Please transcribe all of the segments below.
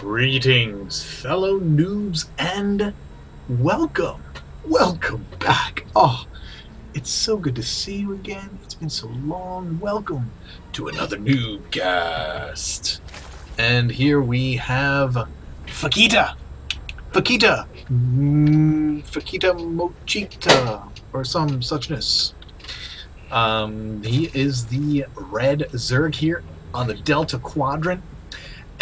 Greetings, fellow noobs, and welcome back. Oh, it's so good to see you again. It's been so long. Welcome to another NuubCast. And here we have Fakita Mochita, or some suchness. He is the red Zerg here on the Delta Quadrant.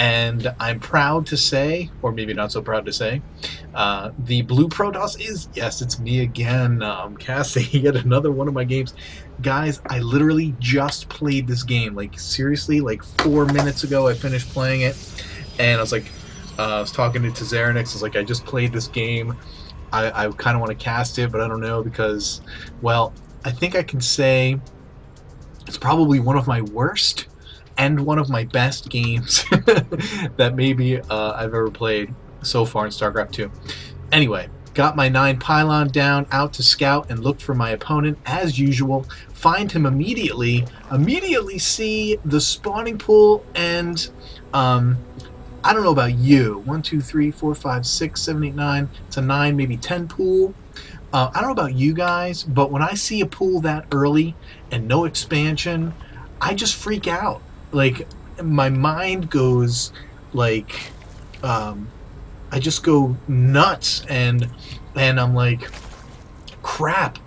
And I'm proud to say, or maybe not so proud to say, the blue Protoss is, yes, it's me again. I'm casting yet another one of my games. Guys, I literally just played this game. Like, seriously, like 4 minutes ago I finished playing it. And I was like, I was talking to Tazernix. I was like, I just played this game. I kind of want to cast it, but I don't know because, well, I think I can say it's probably one of my worst and one of my best games that maybe I've ever played so far in StarCraft 2. Anyway, got my 9 pylon down, out to scout and look for my opponent as usual. Find him immediately see the spawning pool, and I don't know about you. 1, 2, 3, 4, 5, 6, 7, 8, 9. It's a 9, maybe 10 pool. I don't know about you guys, but when I see a pool that early and no expansion, I just freak out. Like, my mind goes like, I just go nuts, and I'm like, crap,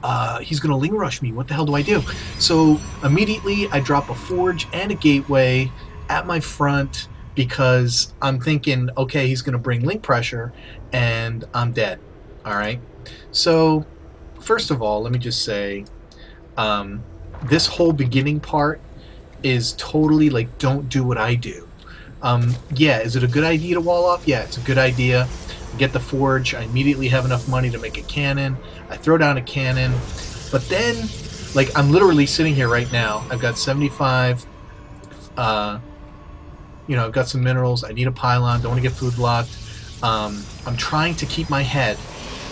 he's gonna Ling Rush me. What the hell do I do? So immediately I drop a forge and a gateway at my front because I'm thinking, okay, he's gonna bring link pressure and I'm dead. Alright, so first of all, let me just say, this whole beginning part is totally like, don't do what I do. Yeah, is it a good idea to wall off? Yeah, it's a good idea. Get the forge. I immediately have enough money to make a cannon. I throw down a cannon, but then, like, I'm literally sitting here right now. I've got 75. I've got some minerals. I need a pylon. Don't want to get food blocked. I'm trying to keep my head,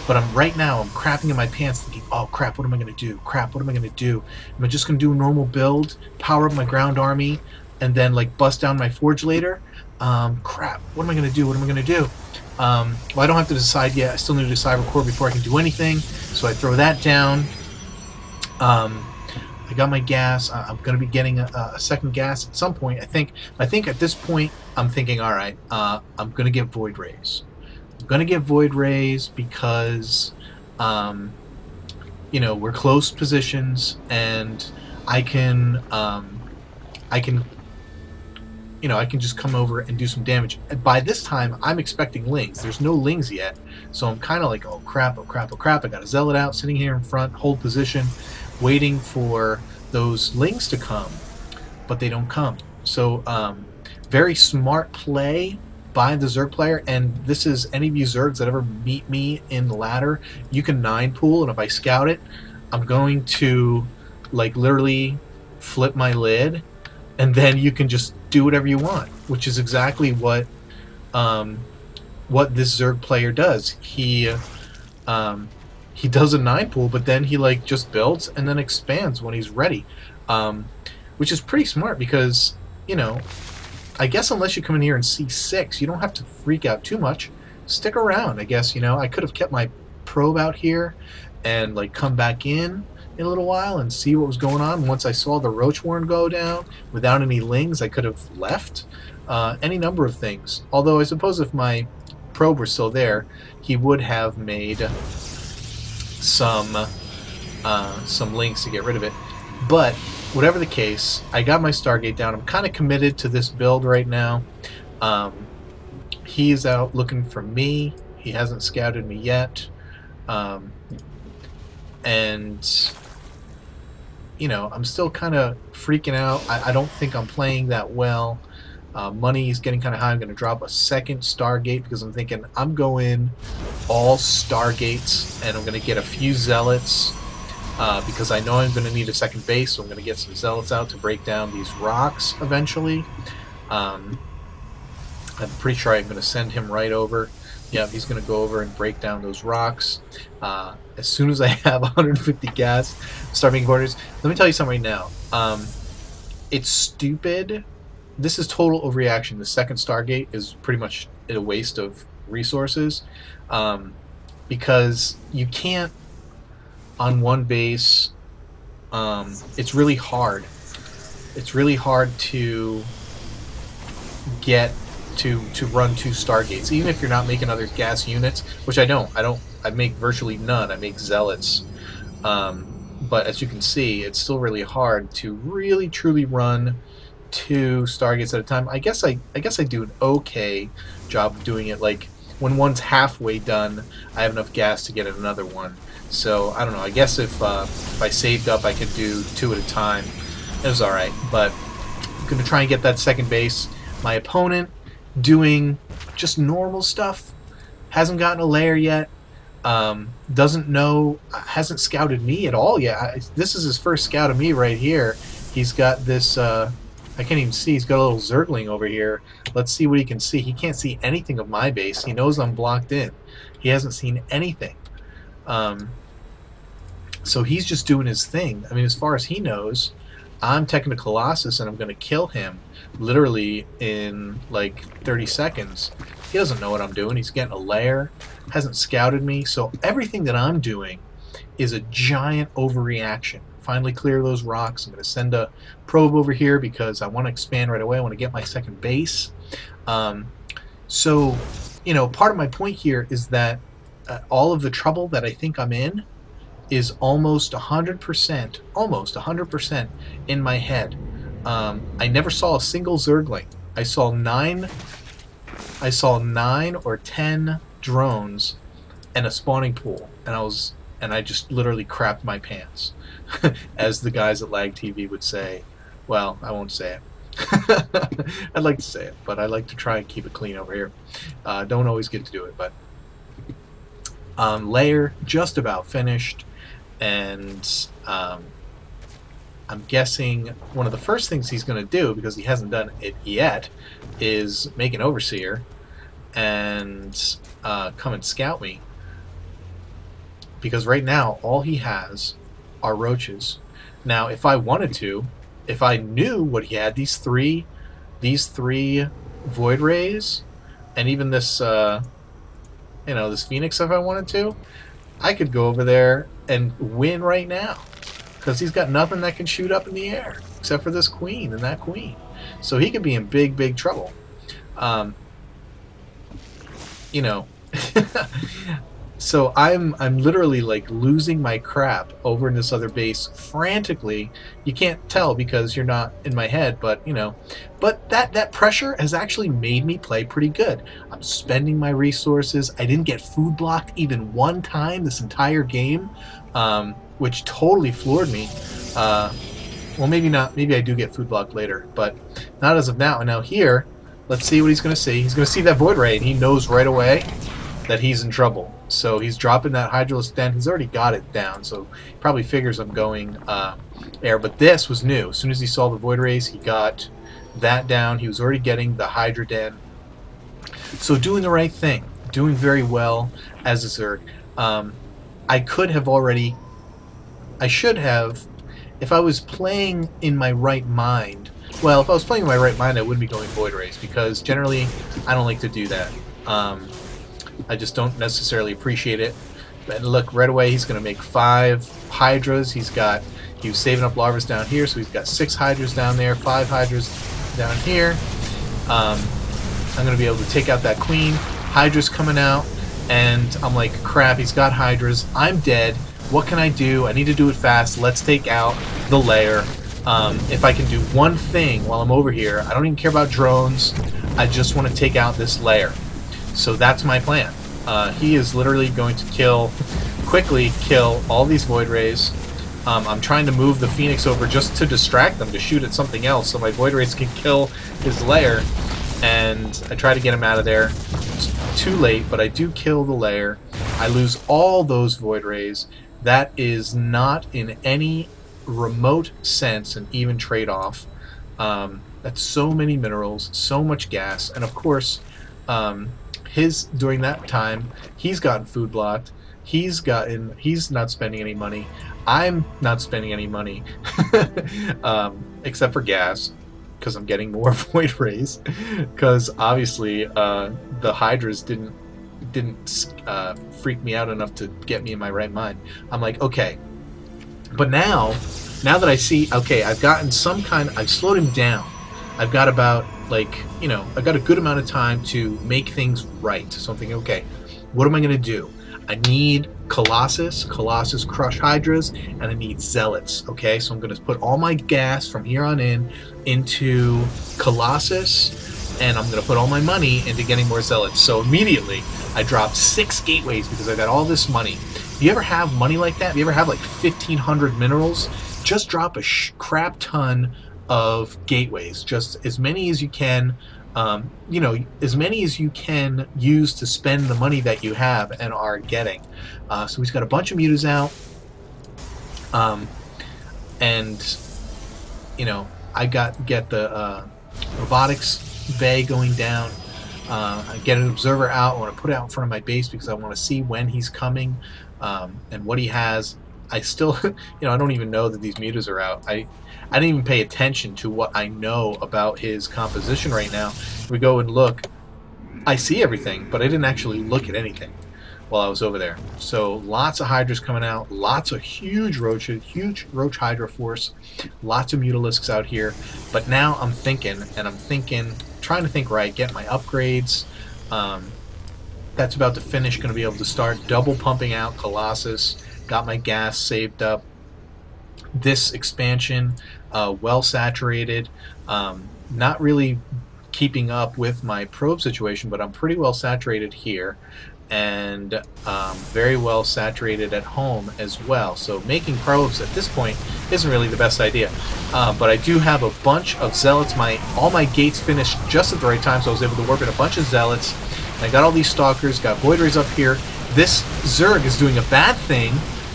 but I'm crapping in my pants thinking, oh crap, what am I going to do? Crap, what am I going to do? Am I just going to do a normal build, power up my ground army, and then like bust down my forge later? Crap, what am I going to do? What am I going to do? Well, I don't have to decide yet. I still need to decide record before I can do anything. So I throw that down. I got my gas. I'm going to be getting a second gas at some point. I think at this point, I'm thinking, all right, I'm going to get Void Rays. I'm going to get Void Rays because, we're close positions, and I can just come over and do some damage. And by this time, I'm expecting lings. There's no lings yet, so I'm kind of like, oh crap, oh crap, oh crap. I got a zealot out, sitting here in front, hold position, waiting for those lings to come, but they don't come. So, very smart play by the Zerg player, and this is any of you Zergs that ever meet me in the ladder, you can 9 pool, and if I scout it, I'm going to like literally flip my lid, and then you can just do whatever you want, which is exactly what this Zerg player does. He does a 9 pool, but then he like just builds and then expands when he's ready, which is pretty smart because, I guess unless you come in here and see 6, you don't have to freak out too much. Stick around, I guess. I could have kept my probe out here and like come back in a little while and see what was going on. Once I saw the roach warren go down without any lings, I could have left. Any number of things. Although I suppose if my probe were still there, he would have made some links to get rid of it. But whatever the case, I got my Stargate down. I'm kind of committed to this build right now. He's out looking for me. He hasn't scouted me yet. And I'm still kind of freaking out. I don't think I'm playing that well. Money is getting kind of high. I'm going to drop a second Stargate because I'm thinking I'm going all Stargates, and I'm going to get a few Zealots because I know I'm going to need a second base, so I'm going to get some Zealots out to break down these rocks eventually. I'm pretty sure I'm going to send him right over. Yeah, he's going to go over and break down those rocks. As soon as I have 150 gas, start making quarters. Let me tell you something right now. It's stupid this is total overreaction. The second Stargate is pretty much a waste of resources, because you can't on one base. It's really hard. It's really hard to get to run 2 Stargates, even if you're not making other gas units, which I don't. I make virtually none. I make zealots. But as you can see, it's still really hard to really truly run 2 Stargates at a time. I guess I do an okay job of doing it. Like when one's halfway done, I have enough gas to get another one. So I don't know. I guess if I saved up, I could do 2 at a time. It was all right. But I'm gonna try and get that second base. My opponent doing just normal stuff. Hasn't gotten a lair yet. Doesn't know, hasn't scouted me at all yet. This is his first scout of me right here. He's got this, I can't even see, he's got a little Zergling over here. Let's see what he can see. He can't see anything of my base. He knows I'm blocked in. He hasn't seen anything. So he's just doing his thing. I mean, as far as he knows, I'm taking a Colossus and I'm going to kill him literally in like 30 seconds. He doesn't know what I'm doing. He's getting a lair, hasn't scouted me, so everything that I'm doing is a giant overreaction. Finally clear those rocks. I'm going to send a probe over here because I want to expand right away. I want to get my second base. So, you know, part of my point here is that all of the trouble that I think I'm in is almost 100% in my head. I never saw a single Zergling. I saw 9 or 10 drones and a spawning pool, and I just literally crapped my pants, as the guys at Lag TV would say. Well, I won't say it. I'd like to say it, but I like to try and keep it clean over here. Don't always get to do it, but layer just about finished, and I'm guessing one of the first things he's going to do, because he hasn't done it yet, is make an Overseer and come and scout me. Because right now, all he has are roaches. Now, if I wanted to, if I knew what he had, these three Void Rays, and even this, you know, this Phoenix, if I wanted to, I could go over there and win right now. Because he's got nothing that can shoot up in the air except for this queen and that queen, so he could be in big trouble. You know, so I'm literally like losing my crap over in this other base frantically. You can't tell because you're not in my head, but you know, but that pressure has actually made me play pretty good. I'm spending my resources. I didn't get food blocked even one time this entire game. Which totally floored me. Well, maybe not. Maybe I do get food blocked later, but not as of now. And now here, let's see what he's going to see. He's going to see that Void Ray, and he knows right away that he's in trouble. So he's dropping that Hydralisk Den. He's already got it down, so he probably figures I'm going air. But this was new. As soon as he saw the Void Rays, he got that down. He was already getting the Hydra Den. So doing the right thing. Doing very well as a Zerg. I could have already... I should have, if I was playing in my right mind. Well, if I was playing in my right mind, I wouldn't be going Void Rays, because generally I don't like to do that. I just don't necessarily appreciate it. But look, right away he's going to make 5 Hydras. He was saving up larvas down here, so he's got 6 Hydras down there, 5 Hydras down here. I'm going to be able to take out that queen. Hydra's coming out, and I'm like, crap, he's got Hydras. I'm dead. What can I do? I need to do it fast. Let's take out the lair. If I can do one thing while I'm over here, I don't even care about drones. I just want to take out this lair. So that's my plan. He is literally going to quickly kill all these Void Rays. I'm trying to move the Phoenix over just to distract them, to shoot at something else, so my Void Rays can kill his lair. And I try to get him out of there. It's too late, but I do kill the lair. I lose all those Void Rays. That is not in any remote sense an even trade-off. That's so many minerals, so much gas, and of course, during that time, he's gotten food blocked. He's not spending any money. I'm not spending any money, except for gas. because I'm getting more Void Rays, because obviously the Hydras didn't freak me out enough to get me in my right mind. I'm like, okay, but now that I see, okay, I've gotten some kind, I've slowed him down. I've got about, like, you know, I've got a good amount of time to make things right. So I'm thinking, okay, what am I going to do? I need Colossus Crush Hydras, and I need Zealots, okay? So I'm going to put all my gas from here on in into Colossus, and I'm going to put all my money into getting more Zealots. So immediately, I dropped 6 gateways because I got all this money. Do you ever have money like that? Do you ever have like 1,500 minerals? Just drop a crap ton of gateways, just as many as you can. You know, as many as you can use to spend the money that you have and are getting. So he's got a bunch of mutas out, and you know, I get the robotics bay going down. I get an observer out. I want to put it out in front of my base because I want to see when he's coming and what he has. I still, you know, I don't even know that these mutas are out. I didn't even pay attention to what I know about his composition right now. We go and look. I see everything, but I didn't actually look at anything while I was over there. So lots of Hydras coming out, lots of huge Roach Hydra force, lots of Mutalisks out here. But now I'm thinking, trying to think right, get my upgrades. That's about to finish, going to be able to start double pumping out Colossus. Got my gas saved up. This expansion, well saturated. Not really keeping up with my probe situation, but I'm pretty well saturated here, and very well saturated at home as well. So making probes at this point isn't really the best idea. But I do have a bunch of Zealots. All my gates finished just at the right time, so I was able to warp in a bunch of Zealots. And I got all these Stalkers, got Void Rays up here. This Zerg is doing a bad thing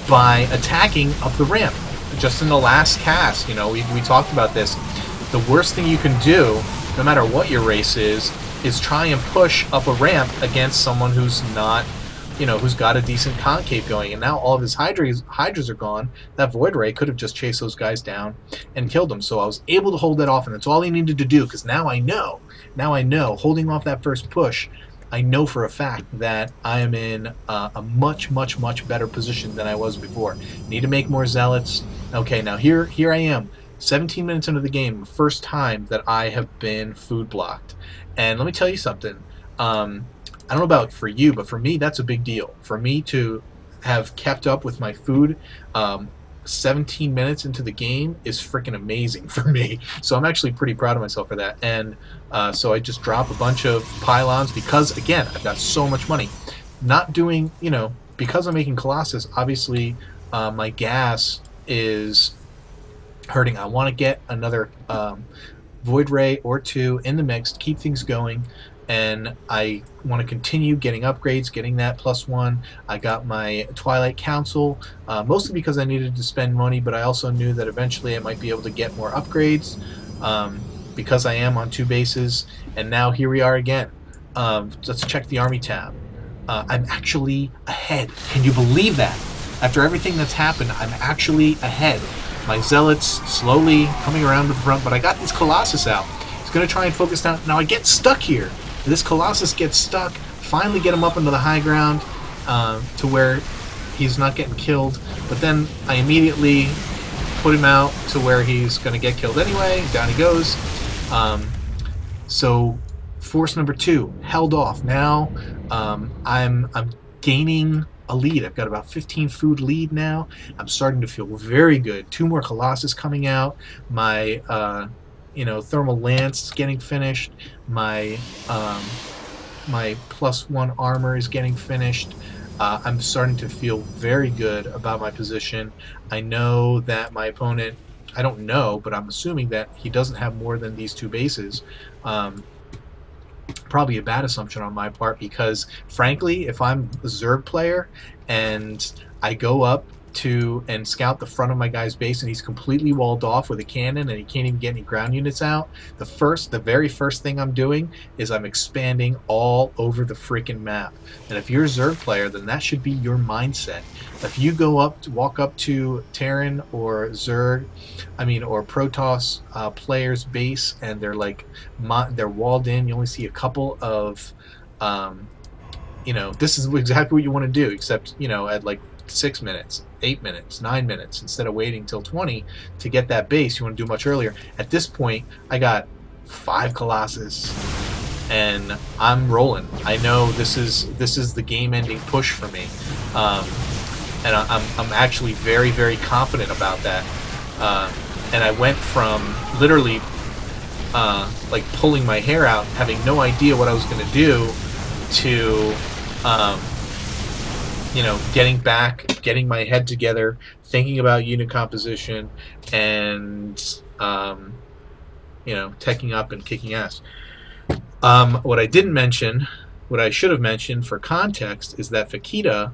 by attacking up the ramp. Just in the last cast, you know, we talked about this. The worst thing you can do, no matter what your race is try and push up a ramp against someone who's not, you know, who's got a decent concave going. And now all of his Hydras are gone. That Void Ray could have just chased those guys down and killed them. So I was able to hold that off, and that's all he needed to do, because now I know, holding off that first push, I know for a fact that I am in a much better position than I was before. Need to make more Zealots. Okay, now here I am, 17 minutes into the game, first time that I have been food blocked. And let me tell you something. I don't know about for you, but for me, that's a big deal. For me to have kept up with my food 17 minutes into the game is freaking amazing for me. So I'm actually pretty proud of myself for that. And so I just drop a bunch of pylons because, again, I've got so much money. Not doing, you know, because I'm making Colossus, obviously my gas is hurting. I want to get another Void Ray or 2 in the mix to keep things going. And I want to continue getting upgrades, getting that +1. I got my Twilight Council, mostly because I needed to spend money, but I also knew that eventually I might be able to get more upgrades because I am on 2 bases. And now here we are again. Let's check the Army tab. I'm actually ahead. Can you believe that? After everything that's happened, I'm actually ahead. My Zealots slowly coming around to the front, but I got this Colossus out. It's going to try and focus down. Now I get stuck here. This Colossus gets stuck. Finally get him up into the high ground to where he's not getting killed. But then I immediately put him out to where he's going to get killed anyway. Down he goes. So force number 2 held off. Now I'm gaining a lead. I've got about 15 food lead now. I'm starting to feel very good. 2 more Colossus coming out. My you know, thermal lance is getting finished. My my +1 armor is getting finished. I'm starting to feel very good about my position. I know that my opponent, I don't know, but I'm assuming that he doesn't have more than these 2 bases. Probably a bad assumption on my part, because frankly, if I'm a Zerg player and I go up to and scout the front of my guy's base, and he's completely walled off with a cannon, and he can't even get any ground units out, the very first thing I'm doing is I'm expanding all over the freaking map. And if you're a Zerg player, then that should be your mindset. If you walk up to Terran or Zerg, or Protoss players' base, and they're like they're walled in, you only see a couple of this is exactly what you want to do, except at like 6 minutes, 8 minutes, 9 minutes, instead of waiting till 20 to get that base. You want to do much earlier. At this point, I got 5 Colossus, and I'm rolling. I know this is the game-ending push for me, and I'm actually very, very confident about that. And I went from literally like pulling my hair out, having no idea what I was going to do, to getting my head together, thinking about unit composition, and teching up and kicking ass. What I didn't mention, what I should have mentioned for context, is that Fakita,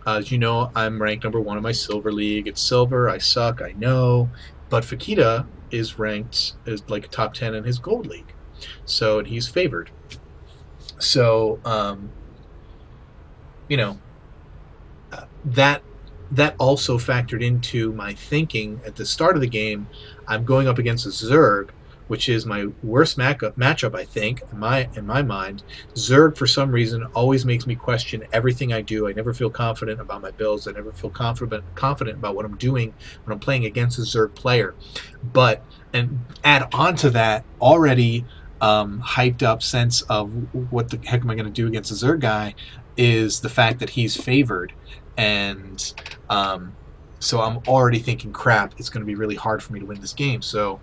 as you know, I'm ranked #1 in my Silver League. It's Silver, I suck, I know, but Fakita is ranked as like a top 10 in his Gold League, so he's favored. So that also factored into my thinking at the start of the game. I'm going up against a Zerg, which is my worst matchup, I think, in my mind. Zerg, for some reason, always makes me question everything I do. I never feel confident about my builds. I never feel confident about what I'm doing when I'm playing against a Zerg player. And add on to that already hyped up sense of what the heck am I going to do against a Zerg guy is the fact that he's favored. And so I'm already thinking, crap, it's going to be really hard for me to win this game. So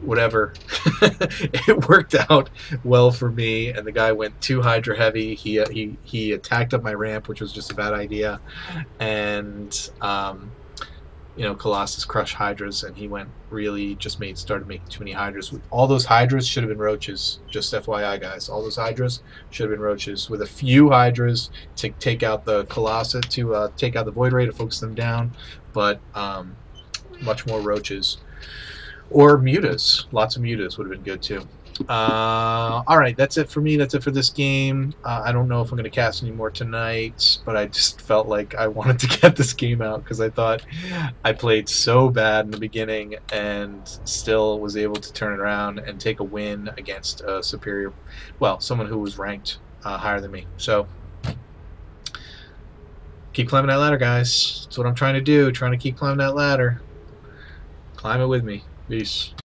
whatever. It worked out well for me, and the guy went too Hydra heavy. He attacked up my ramp, which was just a bad idea, and Colossus crushed Hydras, and he went really started making too many Hydras. All those Hydras should have been Roaches, just FYI, guys. All those Hydras should have been Roaches, with a few Hydras to take out the Colossus, to take out the Void Ray, to focus them down, but much more Roaches. Or Mutas. Lots of Mutas would have been good too. Alright, that's it for me. That's it for this game. I don't know if I'm going to cast any more tonight, but I just felt like I wanted to get this game out because I thought I played so bad in the beginning and still was able to turn it around and take a win against a superior, well, someone who was ranked higher than me. So, keep climbing that ladder, guys. That's what I'm trying to do, trying to keep climbing that ladder. Climb it with me. Peace.